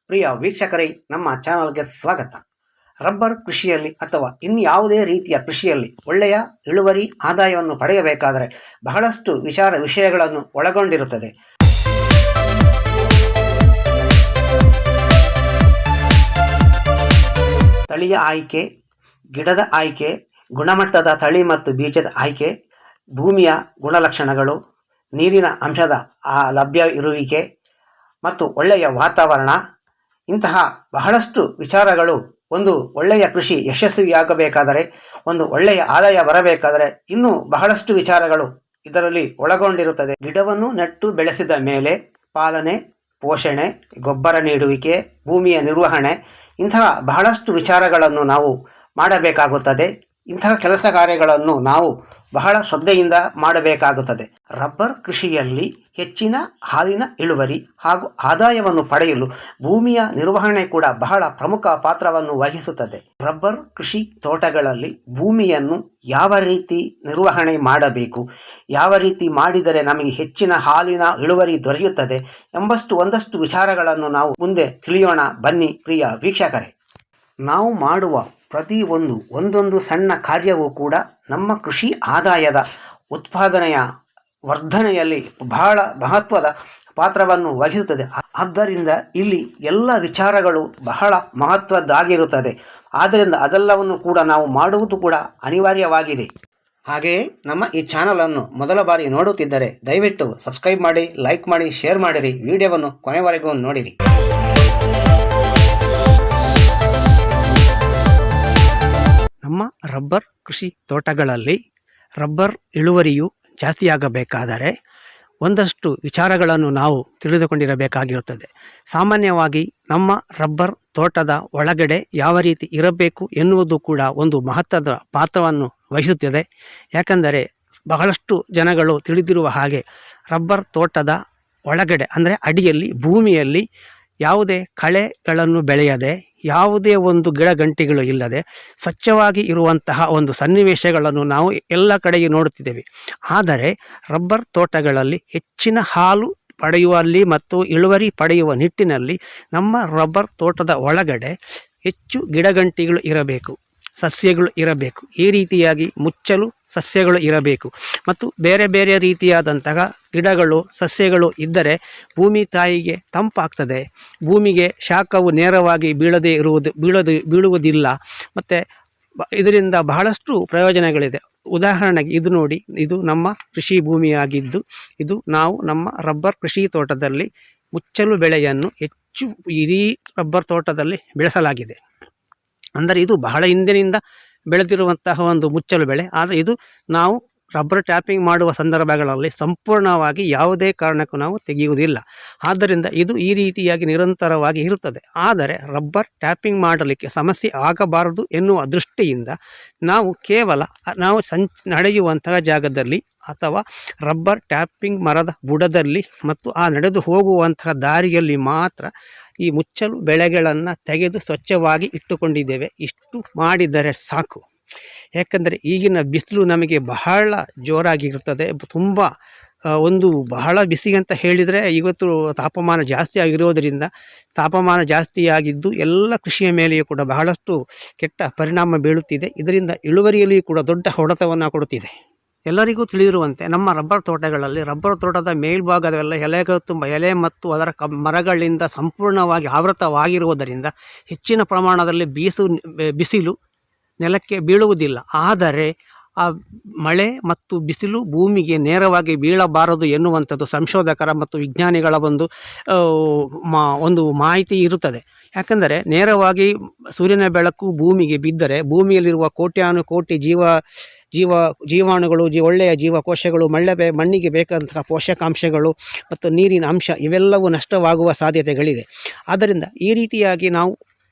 ಪ್ರಿಯ ವೀಕ್ಷಕರೇ, ನಮ್ಮ ಚಾನಲ್ಗೆ ಸ್ವಾಗತ. ರಬ್ಬರ್ ಕೃಷಿಯಲ್ಲಿ ಅಥವಾ ಇನ್ಯಾವುದೇ ರೀತಿಯ ಕೃಷಿಯಲ್ಲಿ ಒಳ್ಳೆಯ ಇಳುವರಿ ಆದಾಯವನ್ನು ಪಡೆಯಬೇಕಾದರೆ ಬಹಳಷ್ಟು ವಿಷಯಗಳನ್ನು ಒಳಗೊಂಡಿರುತ್ತದೆ. ತಳಿಯ ಆಯ್ಕೆ, ಗಿಡದ ಆಯ್ಕೆ, ಗುಣಮಟ್ಟದ ತಳಿ ಮತ್ತು ಬೀಜದ ಆಯ್ಕೆ, ಭೂಮಿಯ ಗುಣಲಕ್ಷಣಗಳು, ನೀರಿನ ಅಂಶದ ಲಭ್ಯ ಇರುವಿಕೆ ಮತ್ತು ಒಳ್ಳೆಯ ವಾತಾವರಣ, ಇಂತಹ ಬಹಳಷ್ಟು ವಿಚಾರಗಳು ಒಂದು ಒಳ್ಳೆಯ ಕೃಷಿ ಯಶಸ್ವಿಯಾಗಬೇಕಾದರೆ, ಒಂದು ಒಳ್ಳೆಯ ಆದಾಯ ಬರಬೇಕಾದರೆ ಇನ್ನೂ ಬಹಳಷ್ಟು ವಿಚಾರಗಳು ಇದರಲ್ಲಿ ಒಳಗೊಂಡಿರುತ್ತದೆ. ಗಿಡವನ್ನು ನೆಟ್ಟು ಬೆಳೆಸಿದ ಮೇಲೆ ಪಾಲನೆ, ಪೋಷಣೆ, ಗೊಬ್ಬರ ನೀಡುವಿಕೆ, ಭೂಮಿಯ ನಿರ್ವಹಣೆ, ಇಂತಹ ಬಹಳಷ್ಟು ವಿಚಾರಗಳನ್ನು ನಾವು ಮಾಡಬೇಕಾಗುತ್ತದೆ. ಇಂತಹ ಕೆಲಸ ಕಾರ್ಯಗಳನ್ನು ನಾವು ಬಹಳ ಶ್ರದ್ಧೆಯಿಂದ ಮಾಡಬೇಕಾಗುತ್ತದೆ. ರಬ್ಬರ್ ಕೃಷಿಯಲ್ಲಿ ಹೆಚ್ಚಿನ ಹಾಲಿನ ಇಳುವರಿ ಹಾಗೂ ಆದಾಯವನ್ನು ಪಡೆಯಲು ಭೂಮಿಯ ನಿರ್ವಹಣೆ ಕೂಡ ಬಹಳ ಪ್ರಮುಖ ಪಾತ್ರವನ್ನು ವಹಿಸುತ್ತದೆ. ರಬ್ಬರ್ ಕೃಷಿ ತೋಟಗಳಲ್ಲಿ ಭೂಮಿಯನ್ನು ಯಾವ ರೀತಿ ನಿರ್ವಹಣೆ ಮಾಡಬೇಕು, ಯಾವ ರೀತಿ ಮಾಡಿದರೆ ನಮಗೆ ಹೆಚ್ಚಿನ ಹಾಲಿನ ಇಳುವರಿ ದೊರೆಯುತ್ತದೆ ಒಂದಷ್ಟು ವಿಚಾರಗಳನ್ನು ನಾವು ಮುಂದೆ ತಿಳಿಯೋಣ. ಬನ್ನಿ ಪ್ರಿಯ ವೀಕ್ಷಕರೇ. ನಾವು ಮಾಡುವ ಒಂದೊಂದು ಸಣ್ಣ ಕಾರ್ಯವೂ ಕೂಡ ನಮ್ಮ ಕೃಷಿ ಆದಾಯದ ಉತ್ಪಾದನೆಯ ವರ್ಧನೆಯಲ್ಲಿ ಬಹಳ ಮಹತ್ವದ ಪಾತ್ರವನ್ನು ವಹಿಸುತ್ತದೆ. ಆದ್ದರಿಂದ ಇಲ್ಲಿ ಎಲ್ಲ ವಿಚಾರಗಳು ಬಹಳ ಮಹತ್ವದ್ದಾಗಿರುತ್ತದೆ. ಆದ್ದರಿಂದ ಅದೆಲ್ಲವನ್ನು ಕೂಡ ನಾವು ಮಾಡುವುದು ಕೂಡ ಅನಿವಾರ್ಯವಾಗಿದೆ. ಹಾಗೆಯೇ ನಮ್ಮ ಈ ಚಾನಲನ್ನು ಮೊದಲ ಬಾರಿ ನೋಡುತ್ತಿದ್ದರೆ ದಯವಿಟ್ಟು ಸಬ್ಸ್ಕ್ರೈಬ್ ಮಾಡಿ, ಲೈಕ್ ಮಾಡಿ, ಶೇರ್ ಮಾಡಿರಿ. ವಿಡಿಯೋವನ್ನು ಕೊನೆವರೆಗೂ ನೋಡಿರಿ. ನಮ್ಮ ರಬ್ಬರ್ ಕೃಷಿ ತೋಟಗಳಲ್ಲಿ ರಬ್ಬರ್ ಇಳುವರಿಯು ಜಾಸ್ತಿಯಾಗಬೇಕಾದರೆ ಒಂದಷ್ಟು ವಿಚಾರಗಳನ್ನು ನಾವು ತಿಳಿದುಕೊಂಡಿರಬೇಕಾಗಿರುತ್ತದೆ. ಸಾಮಾನ್ಯವಾಗಿ ನಮ್ಮ ರಬ್ಬರ್ ತೋಟದ ಒಳಗಡೆ ಯಾವ ರೀತಿ ಇರಬೇಕು ಎನ್ನುವುದು ಕೂಡ ಒಂದು ಮಹತ್ವದ ಪಾತ್ರವನ್ನು ವಹಿಸುತ್ತದೆ. ಯಾಕಂದರೆ ಬಹಳಷ್ಟು ಜನಗಳು ತಿಳಿದಿರುವ ಹಾಗೆ ರಬ್ಬರ್ ತೋಟದ ಒಳಗಡೆ ಅಂದರೆ ಅಡಿಯಲ್ಲಿ, ಭೂಮಿಯಲ್ಲಿ ಯಾವುದೇ ಕಳೆಗಳನ್ನು ಬೆಳೆಯದೆ, ಯಾವುದೇ ಒಂದು ಗಿಡಗಂಟಿಗಳು ಇಲ್ಲದೆ ಸ್ವಚ್ಛವಾಗಿ ಇರುವಂತಹ ಒಂದು ಸನ್ನಿವೇಶಗಳನ್ನು ನಾವು ಎಲ್ಲ ಕಡೆಗೆ ನೋಡುತ್ತಿದ್ದೇವೆ. ಆದರೆ ರಬ್ಬರ್ ತೋಟಗಳಲ್ಲಿ ಹೆಚ್ಚಿನ ಹಾಲು ಪಡೆಯುವಲ್ಲಿ ಮತ್ತು ಇಳುವರಿ ಪಡೆಯುವ ನಿಟ್ಟಿನಲ್ಲಿ ನಮ್ಮ ರಬ್ಬರ್ ತೋಟದ ಒಳಗಡೆ ಹೆಚ್ಚು ಗಿಡಗಂಟಿಗಳು ಇರಬೇಕು, ಸಸ್ಯಗಳು ಇರಬೇಕು. ಈ ರೀತಿಯಾಗಿ ಮುಚ್ಚಲು ಸಸ್ಯಗಳು ಇರಬೇಕು ಮತ್ತು ಬೇರೆ ಬೇರೆ ರೀತಿಯಾದಂತಹ ಗಿಡಗಳು, ಸಸ್ಯಗಳು ಇದ್ದರೆ ಭೂಮಿ ತಾಯಿಗೆ ತಂಪಾಗ್ತದೆ. ಭೂಮಿಗೆ ಶಾಖವು ನೇರವಾಗಿ ಬೀಳುವುದಿಲ್ಲ ಮತ್ತು ಇದರಿಂದ ಬಹಳಷ್ಟು ಪ್ರಯೋಜನಗಳಿದೆ. ಉದಾಹರಣೆಗೆ ಇದು ನೋಡಿ, ಇದು ನಮ್ಮ ಕೃಷಿ ಭೂಮಿಯಾಗಿದ್ದು ನಾವು ನಮ್ಮ ರಬ್ಬರ್ ಕೃಷಿ ತೋಟದಲ್ಲಿ ಮುಚ್ಚಲು ಬೆಳೆಯನ್ನು ಹೆಚ್ಚು ಇಡೀ ರಬ್ಬರ್ ತೋಟದಲ್ಲಿ ಬೆಳೆಸಲಾಗಿದೆ. ಅಂದರೆ ಇದು ಬಹಳ ಹಿಂದಿನಿಂದ ಬೆಳೆದಿರುವಂತಹ ಒಂದು ಮುಚ್ಚಲು ಬೆಳೆ. ಆದರೆ ಇದು ನಾವು ರಬ್ಬರ್ ಟ್ಯಾಪಿಂಗ್ ಮಾಡುವ ಸಂದರ್ಭಗಳಲ್ಲಿ ಸಂಪೂರ್ಣವಾಗಿ ಯಾವುದೇ ಕಾರಣಕ್ಕೂ ನಾವು ತೆಗೆಯುವುದಿಲ್ಲ. ಆದ್ದರಿಂದ ಇದು ಈ ರೀತಿಯಾಗಿ ನಿರಂತರವಾಗಿ ಇರುತ್ತದೆ. ಆದರೆ ರಬ್ಬರ್ ಟ್ಯಾಪಿಂಗ್ ಮಾಡಲಿಕ್ಕೆ ಸಮಸ್ಯೆ ಆಗಬಾರದು ಎನ್ನುವ ದೃಷ್ಟಿಯಿಂದ ನಾವು ಕೇವಲ ನಡೆಯುವಂತಹ ಜಾಗದಲ್ಲಿ ಅಥವಾ ರಬ್ಬರ್ ಟ್ಯಾಪಿಂಗ್ ಮರದ ಬುಡದಲ್ಲಿ ಮತ್ತು ಆ ನಡೆದು ಹೋಗುವಂತಹ ದಾರಿಯಲ್ಲಿ ಮಾತ್ರ ಈ ಮುಚ್ಚಲು ಬೆಳೆಗಳನ್ನು ತೆಗೆದು ಸ್ವಚ್ಛವಾಗಿ ಇಟ್ಟುಕೊಂಡಿದ್ದೇವೆ. ಇಷ್ಟು ಮಾಡಿದರೆ ಸಾಕು. ಯಾಕಂದರೆ ಈಗಿನ ಬಿಸಿಲು ನಮಗೆ ಬಹಳ ಜೋರಾಗಿರುತ್ತದೆ. ಬಹಳ ಬಿಸಿ ಅಂತ ಹೇಳಿದರೆ ಇವತ್ತು ತಾಪಮಾನ ಜಾಸ್ತಿ ಆಗಿರೋದರಿಂದ, ತಾಪಮಾನ ಜಾಸ್ತಿಯಾಗಿದ್ದು ಎಲ್ಲ ಕೃಷಿಯ ಮೇಲೆಯೂ ಕೂಡ ಬಹಳಷ್ಟು ಕೆಟ್ಟ ಪರಿಣಾಮ ಬೀಳುತ್ತಿದೆ. ಇದರಿಂದ ಇಳುವರಿಯಲ್ಲಿಯೂ ಕೂಡ ದೊಡ್ಡ ಹೊಡೆತವನ್ನು ಕೊಡುತ್ತಿದೆ. ಎಲ್ಲರಿಗೂ ತಿಳಿದಿರುವಂತೆ ನಮ್ಮ ರಬ್ಬರ್ ತೋಟಗಳಲ್ಲಿ ರಬ್ಬರ್ ತೋಟದ ಮೇಲ್ಭಾಗದೆಲ್ಲ ಎಲೆ ಮತ್ತು ಅದರ ಮರಗಳಿಂದ ಸಂಪೂರ್ಣವಾಗಿ ಆವೃತವಾಗಿರುವುದರಿಂದ ಹೆಚ್ಚಿನ ಪ್ರಮಾಣದಲ್ಲಿ ಬಿಸಿಲು ನೆಲಕ್ಕೆ ಬೀಳುವುದಿಲ್ಲ. ಆದರೆ ಆ ಮಳೆ ಮತ್ತು ಬಿಸಿಲು ಭೂಮಿಗೆ ನೇರವಾಗಿ ಬೀಳಬಾರದು ಎನ್ನುವಂಥದ್ದು ಸಂಶೋಧಕರ ಮತ್ತು ವಿಜ್ಞಾನಿಗಳ ಒಂದು ಮಾಹಿತಿ ಇರುತ್ತದೆ. ಯಾಕಂದರೆ ನೇರವಾಗಿ ಸೂರ್ಯನ ಬೆಳಕು ಭೂಮಿಗೆ ಬಿದ್ದರೆ ಭೂಮಿಯಲ್ಲಿರುವ ಕೋಟ್ಯಾನುಕೋಟಿ ಜೀವಾಣುಗಳು, ಒಳ್ಳೆಯ ಜೀವಕೋಶಗಳು, ಮಣ್ಣಿಗೆ ಬೇಕಾದಂತಹ ಪೋಷಕಾಂಶಗಳು ಮತ್ತು ನೀರಿನ ಅಂಶ ಇವೆಲ್ಲವೂ ನಷ್ಟವಾಗುವ ಸಾಧ್ಯತೆಗಳಿದೆ. ಆದ್ದರಿಂದ ಈ ರೀತಿಯಾಗಿ ನಾವು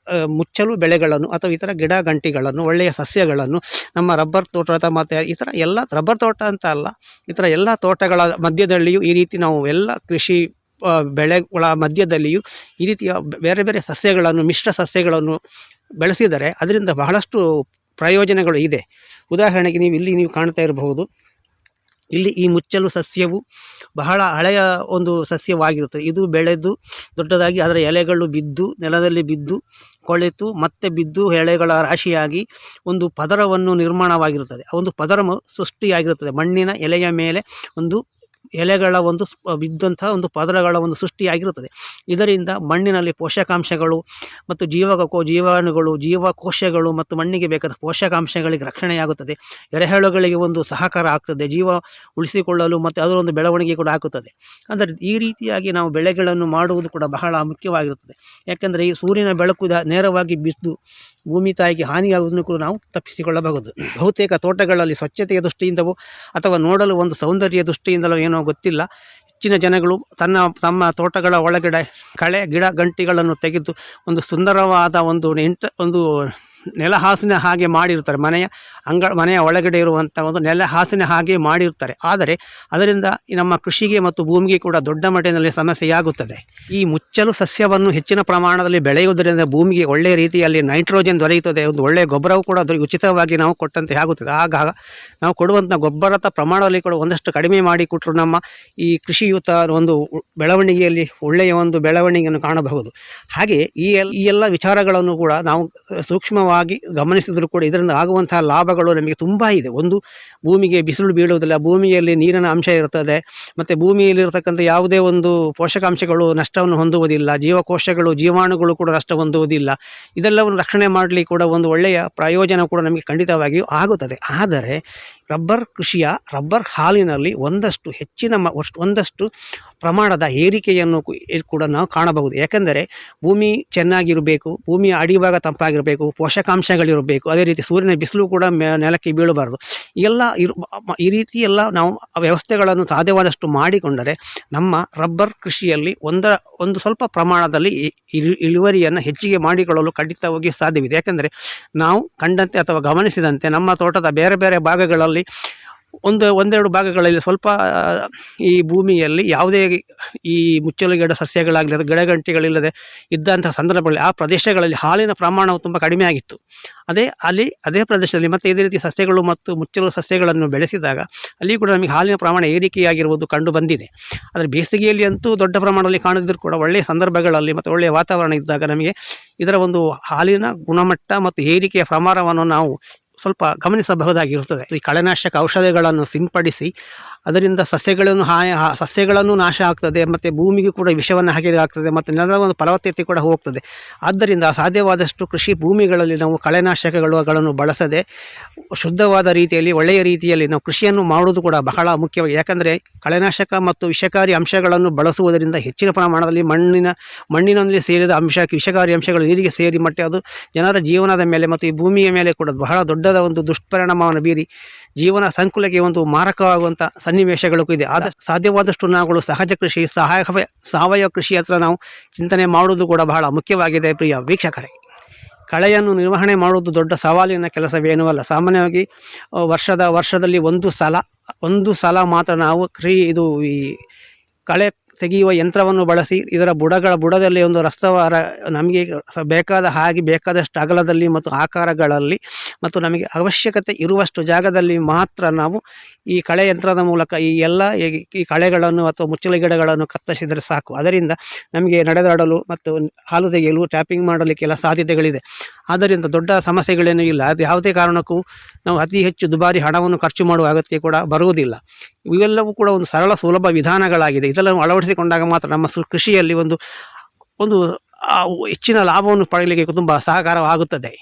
ಮುಚ್ಚಲು ಬೆಳೆಗಳನ್ನು ಅಥವಾ ಇತರ ಗಿಡ ಗಂಟಿಗಳನ್ನು, ಒಳ್ಳೆಯ ಸಸ್ಯಗಳನ್ನು ನಮ್ಮ ರಬ್ಬರ್ ತೋಟದ ಮತ್ತು ಇತರ ಎಲ್ಲ ರಬ್ಬರ್ ತೋಟ ಅಂತ ಅಲ್ಲ, ಇತರ ಎಲ್ಲ ತೋಟಗಳ ಮಧ್ಯದಲ್ಲಿಯೂ ಈ ರೀತಿ ನಾವು ಎಲ್ಲ ಕೃಷಿ ಬೆಳೆಗಳ ಮಧ್ಯದಲ್ಲಿಯೂ ಈ ರೀತಿಯ ಬೇರೆ ಬೇರೆ ಸಸ್ಯಗಳನ್ನು, ಮಿಶ್ರ ಸಸ್ಯಗಳನ್ನು ಬೆಳೆಸಿದರೆ ಅದರಿಂದ ಬಹಳಷ್ಟು ಪ್ರಯೋಜನಗಳು ಇದೆ. ಉದಾಹರಣೆಗೆ ನೀವು ಕಾಣ್ತಾ ಇರಬಹುದು, ಇಲ್ಲಿ ಈ ಮುಚ್ಚಲು ಸಸ್ಯವು ಬಹಳ ಹಳೆಯ ಒಂದು ಸಸ್ಯವಾಗಿರುತ್ತದೆ. ಇದು ಬೆಳೆದು ದೊಡ್ಡದಾಗಿ ಅದರ ಎಲೆಗಳು ಬಿದ್ದು ನೆಲದಲ್ಲಿ ಬಿದ್ದು ಕೊಳೆತು ಮತ್ತೆ ಬಿದ್ದು ಎಲೆಗಳ ರಾಶಿಯಾಗಿ ಒಂದು ಪದರವನ್ನು ನಿರ್ಮಾಣವಾಗಿರುತ್ತದೆ. ಆ ಒಂದು ಪದರ ಸೃಷ್ಟಿಯಾಗಿರುತ್ತದೆ. ಮಣ್ಣಿನ ಎಲೆಯ ಮೇಲೆ ಒಂದು ಎಲೆಗಳ ಒಂದು ಬಿದ್ದಂತಹ ಒಂದು ಪದರಗಳ ಒಂದು ಸೃಷ್ಟಿಯಾಗಿರುತ್ತದೆ. ಇದರಿಂದ ಮಣ್ಣಿನಲ್ಲಿ ಪೋಷಕಾಂಶಗಳು ಮತ್ತು ಜೀವಾಣುಗಳು, ಜೀವಕೋಶಗಳು ಮತ್ತು ಮಣ್ಣಿಗೆ ಬೇಕಾದ ಪೋಷಕಾಂಶಗಳಿಗೆ ರಕ್ಷಣೆಯಾಗುತ್ತದೆ. ಎರೆಹುಳುಗಳಿಗೆ ಒಂದು ಸಹಕಾರ ಆಗ್ತದೆ, ಜೀವ ಉಳಿಸಿಕೊಳ್ಳಲು ಮತ್ತು ಅದರ ಒಂದು ಬೆಳವಣಿಗೆ ಕೂಡ ಆಗುತ್ತದೆ. ಅಂದರೆ ಈ ರೀತಿಯಾಗಿ ನಾವು ಬೆಳೆಗಳನ್ನು ಮಾಡುವುದು ಕೂಡ ಬಹಳ ಮುಖ್ಯವಾಗಿರುತ್ತದೆ. ಯಾಕೆಂದರೆ ಈ ಸೂರ್ಯನ ಬೆಳಕು ನೇರವಾಗಿ ಬಿದ್ದು ಭೂಮಿ ತಾಯಿಗೆ ಹಾನಿಯಾಗುವುದನ್ನು ಕೂಡ ನಾವು ತಪ್ಪಿಸಿಕೊಳ್ಳಬಹುದು. ಬಹುತೇಕ ತೋಟಗಳಲ್ಲಿ ಸ್ವಚ್ಛತೆಯ ದೃಷ್ಟಿಯಿಂದವೋ ಅಥವಾ ನೋಡಲು ಒಂದು ಸೌಂದರ್ಯ ದೃಷ್ಟಿಯಿಂದಲೋ ಏನೋ ಗೊತ್ತಿಲ್ಲ, ಹೆಚ್ಚಿನ ಜನಗಳು ತಮ್ಮ ತೋಟಗಳ ಒಳಗಡೆ ಕಳೆ ಗಿಡ ಗಂಟಿಗಳನ್ನು ತೆಗೆದು ಒಂದು ಸುಂದರವಾದ ಒಂದು ನೆಲಹಾಸಿನ ಹಾಗೆ ಮಾಡಿರ್ತಾರೆ. ಮನೆಯ ಒಳಗಡೆ ಇರುವಂಥ ಒಂದು ನೆಲಹಾಸಿನ ಹಾಗೆ ಮಾಡಿರ್ತಾರೆ. ಆದರೆ ಅದರಿಂದ ನಮ್ಮ ಕೃಷಿಗೆ ಮತ್ತು ಭೂಮಿಗೆ ಕೂಡ ದೊಡ್ಡ ಮಟ್ಟಿನಲ್ಲಿ ಸಮಸ್ಯೆಯಾಗುತ್ತದೆ. ಈ ಮುಚ್ಚಲು ಸಸ್ಯವನ್ನು ಹೆಚ್ಚಿನ ಪ್ರಮಾಣದಲ್ಲಿ ಬೆಳೆಯುವುದರಿಂದ ಭೂಮಿಗೆ ಒಳ್ಳೆಯ ರೀತಿಯಲ್ಲಿ ನೈಟ್ರೋಜನ್ ದೊರೆಯುತ್ತದೆ. ಒಂದು ಒಳ್ಳೆಯ ಗೊಬ್ಬರವು ಕೂಡ ಉಚಿತವಾಗಿ ನಾವು ಕೊಟ್ಟಂತೆ ಆಗುತ್ತದೆ. ಆಗ ನಾವು ಕೊಡುವಂಥ ಗೊಬ್ಬರದ ಪ್ರಮಾಣದಲ್ಲಿ ಕೂಡ ಒಂದಷ್ಟು ಕಡಿಮೆ ಮಾಡಿಕೊಟ್ಟರು ನಮ್ಮ ಈ ಕೃಷಿಯುತ ಒಂದು ಬೆಳವಣಿಗೆಯಲ್ಲಿ ಒಳ್ಳೆಯ ಒಂದು ಬೆಳವಣಿಗೆಯನ್ನು ಕಾಣಬಹುದು. ಹಾಗೆ ಈ ಎಲ್ಲ ವಿಚಾರಗಳನ್ನು ಕೂಡ ನಾವು ಸೂಕ್ಷ್ಮವಾಗಿ ಗಮನಿಸಿದರೂ ಕೂಡ ಇದರಿಂದ ಆಗುವಂತಹ ಲಾಭಗಳು ನಮಗೆ ತುಂಬ ಇದೆ. ಒಂದು, ಭೂಮಿಗೆ ಬಿಸಿಲು ಬೀಳುವುದಿಲ್ಲ, ಭೂಮಿಯಲ್ಲಿ ನೀರಿನ ಅಂಶ ಇರುತ್ತದೆ, ಮತ್ತು ಭೂಮಿಯಲ್ಲಿರತಕ್ಕಂಥ ಯಾವುದೇ ಒಂದು ಪೋಷಕಾಂಶಗಳು ನಷ್ಟವನ್ನು ಹೊಂದುವುದಿಲ್ಲ, ಜೀವಕೋಶಗಳು ಜೀವಾಣುಗಳು ಕೂಡ ನಷ್ಟ ಹೊಂದುವುದಿಲ್ಲ. ಇದೆಲ್ಲವನ್ನು ರಕ್ಷಣೆ ಮಾಡಲಿ ಕೂಡ ಒಂದು ಒಳ್ಳೆಯ ಪ್ರಯೋಜನ ಕೂಡ ನಮಗೆ ಖಂಡಿತವಾಗಿಯೂ ಆಗುತ್ತದೆ. ಆದರೆ ರಬ್ಬರ್ ಹಾಲಿನಲ್ಲಿ ಒಂದಷ್ಟು ಪ್ರಮಾಣದ ಏರಿಕೆಯನ್ನು ಕೂಡ ನಾವು ಕಾಣಬಹುದು. ಯಾಕೆಂದರೆ ಭೂಮಿ ಚೆನ್ನಾಗಿರಬೇಕು, ಭೂಮಿಯ ಅಡಿಭಾಗ ತಂಪಾಗಿರಬೇಕು, ಪೋಷಕಾಂಶಗಳಿರಬೇಕು, ಅದೇ ರೀತಿ ಸೂರ್ಯನ ಬಿಸಿಲು ಕೂಡ ನೆಲಕ್ಕೆ ಬೀಳಬಾರದು. ಈ ರೀತಿ ಎಲ್ಲ ನಾವು ವ್ಯವಸ್ಥೆಗಳನ್ನು ಸಾಧ್ಯವಾದಷ್ಟು ಮಾಡಿಕೊಂಡರೆ ನಮ್ಮ ರಬ್ಬರ್ ಕೃಷಿಯಲ್ಲಿ ಒಂದು ಸ್ವಲ್ಪ ಪ್ರಮಾಣದಲ್ಲಿ ಇಳುವರಿಯನ್ನು ಹೆಚ್ಚಿಗೆ ಮಾಡಿಕೊಳ್ಳಲು ಖಂಡಿತವಾಗಿ ಸಾಧ್ಯವಿದೆ. ಯಾಕೆಂದರೆ ನಾವು ಕಂಡಂತೆ ಅಥವಾ ಗಮನಿಸಿದಂತೆ ನಮ್ಮ ತೋಟದ ಬೇರೆ ಬೇರೆ ಭಾಗಗಳಲ್ಲಿ ಒಂದೆರಡು ಭಾಗಗಳಲ್ಲಿ ಸ್ವಲ್ಪ ಈ ಭೂಮಿಯಲ್ಲಿ ಯಾವುದೇ ಈ ಮುಚ್ಚಲು ಗಿಡ ಸಸ್ಯಗಳಾಗಲಿ ಅಥವಾ ಗಿಡಗಂಟಿಗಳಿಲ್ಲದೆ ಇದ್ದಂತಹ ಸಂದರ್ಭಗಳಲ್ಲಿ ಆ ಪ್ರದೇಶಗಳಲ್ಲಿ ಹಾಲಿನ ಪ್ರಮಾಣವು ತುಂಬ ಕಡಿಮೆ ಆಗಿತ್ತು. ಅದೇ ಪ್ರದೇಶದಲ್ಲಿ ಮತ್ತು ಇದೇ ರೀತಿ ಸಸ್ಯಗಳು ಮತ್ತು ಮುಚ್ಚಲು ಸಸ್ಯಗಳನ್ನು ಬೆಳೆಸಿದಾಗ ಅಲ್ಲಿ ಕೂಡ ನಮಗೆ ಹಾಲಿನ ಪ್ರಮಾಣ ಏರಿಕೆಯಾಗಿರುವುದು ಕಂಡು ಬಂದಿದೆ. ಆದರೆ ಬೇಸಿಗೆಯಲ್ಲಿ ಅಂತೂ ದೊಡ್ಡ ಪ್ರಮಾಣದಲ್ಲಿ ಕಾಣದಿದ್ದರೂ ಕೂಡ ಒಳ್ಳೆಯ ಸಂದರ್ಭಗಳಲ್ಲಿ ಮತ್ತು ಒಳ್ಳೆಯ ವಾತಾವರಣ ಇದ್ದಾಗ ನಮಗೆ ಇದರ ಒಂದು ಹಾಲಿನ ಗುಣಮಟ್ಟ ಮತ್ತು ಏರಿಕೆಯ ಪ್ರಮಾಣವನ್ನು ನಾವು ಸ್ವಲ್ಪ ಗಮನಿಸಬಹುದಾಗಿರುತ್ತದೆ. ಈ ಕಳೆನಾಶಕ ಔಷಧಿಗಳನ್ನು ಸಿಂಪಡಿಸಿ ಅದರಿಂದ ಸಸ್ಯಗಳನ್ನು ನಾಶ ಆಗ್ತದೆ, ಮತ್ತು ಭೂಮಿಗೆ ಕೂಡ ವಿಷವನ್ನು ಹಾಕಿದಾಗ್ತದೆ, ಮತ್ತು ನೆಲದ ಒಂದು ಫಲವತ್ತತೆ ಕೂಡ ಹೋಗ್ತದೆ. ಆದ್ದರಿಂದ ಸಾಧ್ಯವಾದಷ್ಟು ಕೃಷಿ ಭೂಮಿಗಳಲ್ಲಿ ನಾವು ಕಳೆನಾಶಕಗಳನ್ನು ಬಳಸದೆ ಶುದ್ಧವಾದ ರೀತಿಯಲ್ಲಿ ಒಳ್ಳೆಯ ರೀತಿಯಲ್ಲಿ ನಾವು ಕೃಷಿಯನ್ನು ಮಾಡುವುದು ಕೂಡ ಬಹಳ ಮುಖ್ಯವಾಗಿ. ಯಾಕಂದರೆ ಕಳೆನಾಶಕ ಮತ್ತು ವಿಷಕಾರಿ ಅಂಶಗಳನ್ನು ಬಳಸುವುದರಿಂದ ಹೆಚ್ಚಿನ ಪ್ರಮಾಣದಲ್ಲಿ ಮಣ್ಣಿನಲ್ಲಿ ಸೇರಿದ ವಿಷಕಾರಿ ಅಂಶಗಳು ನೀರಿಗೆ ಸೇರಿ ಮತ್ತೆ ಅದು ಜನರ ಜೀವನದ ಮೇಲೆ ಮತ್ತು ಈ ಭೂಮಿಯ ಮೇಲೆ ಕೂಡ ಬಹಳ ದೊಡ್ಡದ ಒಂದು ದುಷ್ಪರಿಣಾಮವನ್ನು ಬೀರಿ ಜೀವನ ಸಂಕುಲಕ್ಕೆ ಒಂದು ಮಾರಕವಾಗುವಂಥ ಸನ್ನಿವೇಶಗಳು ಇದೆ. ಸಾಧ್ಯವಾದಷ್ಟು ನಾವುಗಳು ಸಹಜ ಕೃಷಿ, ಸಾವಯವ ಕೃಷಿ ಹತ್ರ ನಾವು ಚಿಂತನೆ ಮಾಡುವುದು ಕೂಡ ಬಹಳ ಮುಖ್ಯವಾಗಿದೆ. ಪ್ರಿಯ ವೀಕ್ಷಕರೇ, ಕಳೆಯನ್ನು ನಿರ್ವಹಣೆ ಮಾಡುವುದು ದೊಡ್ಡ ಸವಾಲಿನ ಕೆಲಸವೇನೂ ಅಲ್ಲ. ಸಾಮಾನ್ಯವಾಗಿ ವರ್ಷದಲ್ಲಿ ಒಂದು ಸಲ ಮಾತ್ರ ನಾವು ಈ ಕಳೆ ತೆಗೆಯುವ ಯಂತ್ರವನ್ನು ಬಳಸಿ ಇದರ ಬುಡದಲ್ಲಿ ಒಂದು ನಮಗೆ ಬೇಕಾದಷ್ಟು ಅಗಲದಲ್ಲಿ ಮತ್ತು ಆಕಾರಗಳಲ್ಲಿ ಮತ್ತು ನಮಗೆ ಅವಶ್ಯಕತೆ ಇರುವಷ್ಟು ಜಾಗದಲ್ಲಿ ಮಾತ್ರ ನಾವು ಈ ಕಳೆ ಯಂತ್ರದ ಮೂಲಕ ಈ ಕಳೆಗಳನ್ನು ಅಥವಾ ಮುಚ್ಚಳ ಗಿಡಗಳನ್ನು ಕತ್ತರಿಸಿದರೆ ಸಾಕು. ಅದರಿಂದ ನಮಗೆ ನಡೆದಾಡಲು ಮತ್ತು ಹಾಲು ತೆಗೆಯಲು ಟ್ಯಾಪಿಂಗ್ ಮಾಡಲಿಕ್ಕೆಲ್ಲ ಸಾಧ್ಯತೆಗಳಿದೆ. ಆದ್ದರಿಂದ ದೊಡ್ಡ ಸಮಸ್ಯೆಗಳೇನೂ ಇಲ್ಲ. ಅದು ಯಾವುದೇ ಕಾರಣಕ್ಕೂ ನಾವು ಅತಿ ಹೆಚ್ಚು ದುಬಾರಿ ಹಣವನ್ನು ಖರ್ಚು ಮಾಡುವ ಅಗತ್ಯ ಕೂಡ ಬರುವುದಿಲ್ಲ. ಇವೆಲ್ಲವೂ ಕೂಡ ಒಂದು ಸರಳ ಸುಲಭ ವಿಧಾನಗಳಾಗಿದೆ. ಇದೆಲ್ಲವನ್ನು ಅಳವಡಿಸಿಕೊಂಡಾಗ ಮಾತ್ರ ನಮ್ಮ ಕೃಷಿಯಲ್ಲಿ ಒಂದು ಹೆಚ್ಚಿನ ಲಾಭವನ್ನು ಪಡೆಯಲಿಕ್ಕೆ ತುಂಬ ಸಹಕಾರವಾಗುತ್ತದೆ.